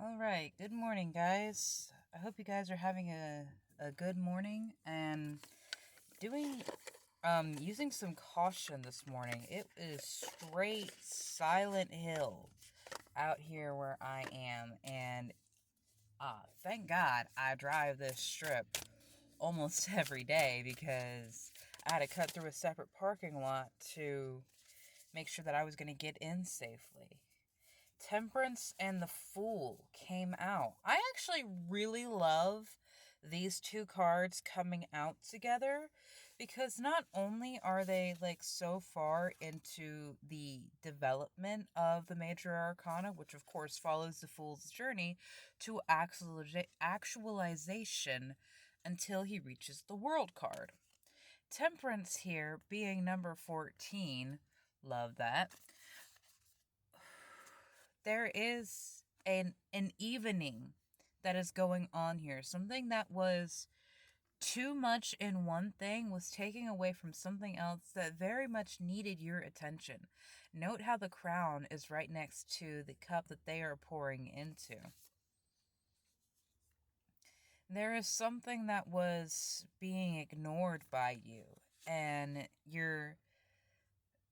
All right, good morning, guys. I hope you guys are having a good morning and doing using some caution this morning. It is straight Silent Hill out here where I am, and thank God I drive this strip almost every day because I had to cut through a separate parking lot to make sure that I was going to get in safely. Temperance and the Fool came out. I actually really love these two cards coming out together because not only are they like so far into the development of the major arcana, which of course follows the Fool's journey to actualization until he reaches the World card. Temperance here being number 14, love that. There is an evening that is going on here. Something that was too much in one thing was taking away from something else that very much needed your attention. Note how the crown is right next to the cup that they are pouring into. There is something that was being ignored by you, and you're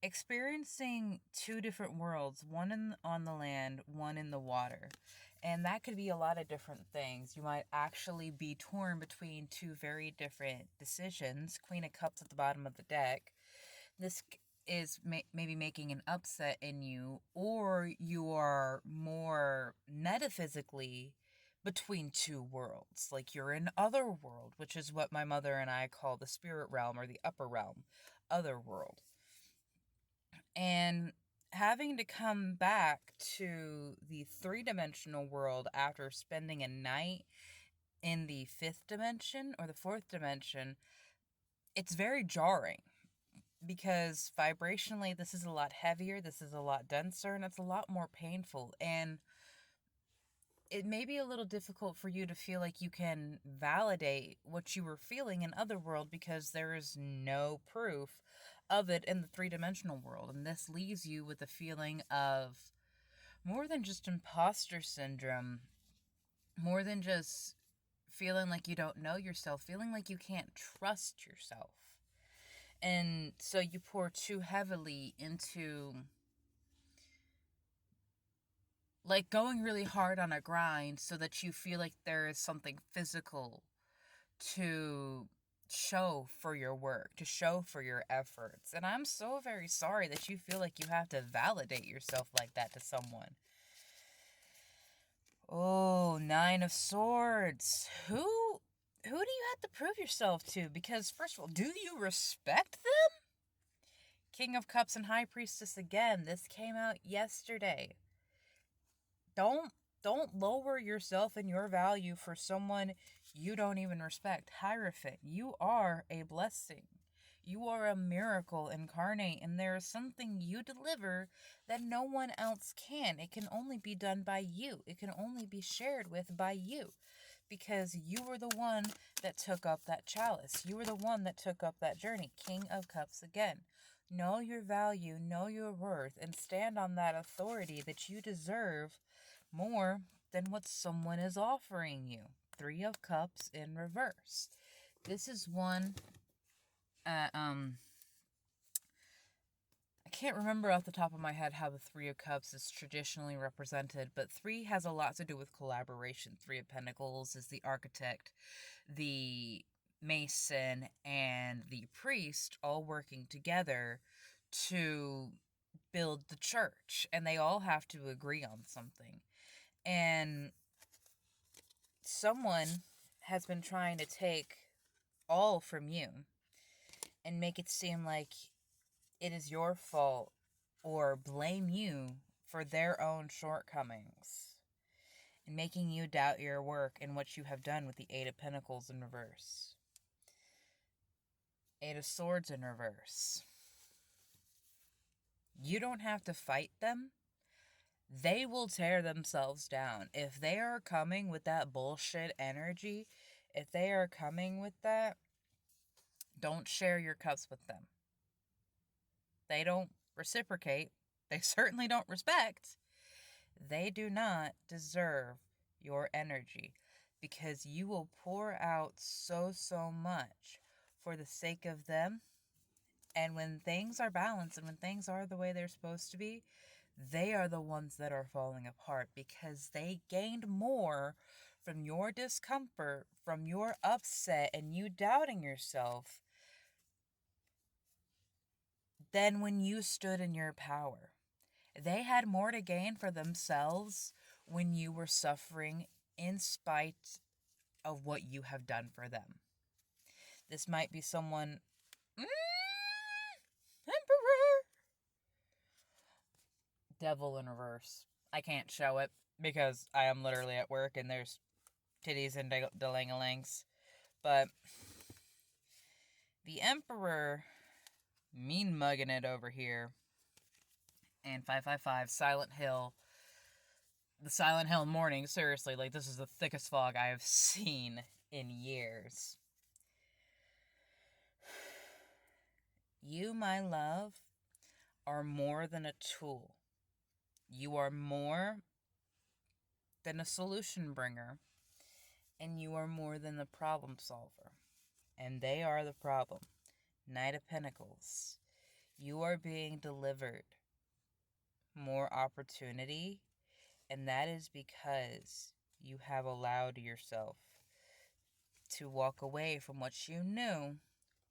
experiencing two different worlds, one on the land, one in the water. And that could be a lot of different things. You might actually be torn between two very different decisions. Queen of Cups at the bottom of the deck. This is maybe making an upset in you, or you are more metaphysically between two worlds. Like you're in other world, which is what my mother and I call the spirit realm or the upper realm, other world. And having to come back to the three-dimensional world after spending a night in the fifth dimension or the fourth dimension, it's very jarring because vibrationally this is a lot heavier, this is a lot denser, and it's a lot more painful. And it may be a little difficult for you to feel like you can validate what you were feeling in Otherworld because there is no proof of it in the three-dimensional world. And this leaves you with a feeling of more than just imposter syndrome, more than just feeling like you don't know yourself, feeling like you can't trust yourself. And so you pour too heavily into like going really hard on a grind so that you feel like there is something physical to show for your work, to show for your efforts. And I'm so very sorry that you feel like you have to validate yourself like that to someone. Oh, Nine of Swords. Who do you have to prove yourself to? Because first of all, do you respect them? King of Cups and High Priestess again. This came out yesterday. Don't lower yourself and your value for someone you don't even respect. Hierophant, you are a blessing. You are a miracle incarnate, and there is something you deliver that no one else can. It can only be done by you. It can only be shared with by you. Because you were the one that took up that chalice. You were the one that took up that journey. King of Cups again. Know your value, know your worth, and stand on that authority that you deserve more than what someone is offering you. Three of Cups in reverse. This is one, I can't remember off the top of my head how the Three of Cups is traditionally represented, but three has a lot to do with collaboration. Three of Pentacles is the architect, the mason, and the priest all working together to build the church, and they all have to agree on something. And someone has been trying to take all from you and make it seem like it is your fault or blame you for their own shortcomings and making you doubt your work and what you have done with the Eight of Pentacles in reverse. Eight of Swords in reverse. You don't have to fight them. They will tear themselves down. If they are coming with that bullshit energy, if they are coming with that, don't share your cups with them. They don't reciprocate. They certainly don't respect. They do not deserve your energy, because you will pour out so much for the sake of them. And when things are balanced and when things are the way they're supposed to be, they are the ones that are falling apart because they gained more from your discomfort, from your upset, and you doubting yourself than when you stood in your power. They had more to gain for themselves when you were suffering in spite of what you have done for them. This might be someone. Emperor! Devil in reverse. I can't show it because I am literally at work and there's titties and delangalangs. But the Emperor mean mugging it over here. And 555 Silent Hill. The Silent Hill morning, seriously, like this is the thickest fog I have seen in years. You, my love, are more than a tool. You are more than a solution bringer. And you are more than the problem solver. And they are the problem. Knight of Pentacles. You are being delivered more opportunity, and that is because you have allowed yourself to walk away from what you knew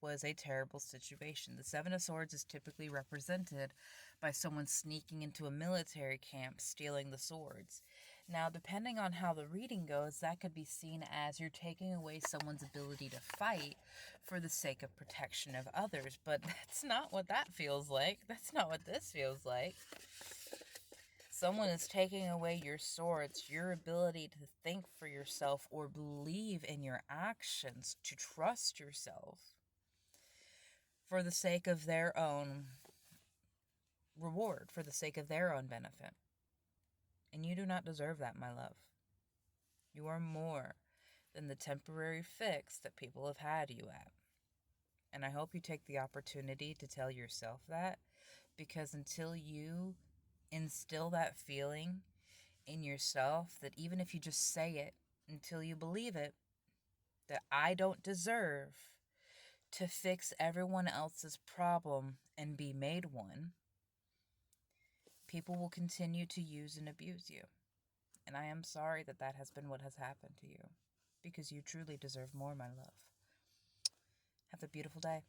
was a terrible situation. The Seven of Swords is typically represented by someone sneaking into a military camp, stealing the swords. Now, depending on how the reading goes, that could be seen as you're taking away someone's ability to fight for the sake of protection of others. But that's not what that feels like. That's not what this feels like. Someone is taking away your swords, your ability to think for yourself or believe in your actions, to trust yourself for the sake of their own reward, for the sake of their own benefit. And you do not deserve that, my love. You are more than the temporary fix that people have had you at. And I hope you take the opportunity to tell yourself that, because until you instill that feeling in yourself, that even if you just say it, until you believe it, that I don't deserve to fix everyone else's problem and be made one, people will continue to use and abuse you. And I am sorry that that has been what has happened to you, because you truly deserve more, my love. Have a beautiful day.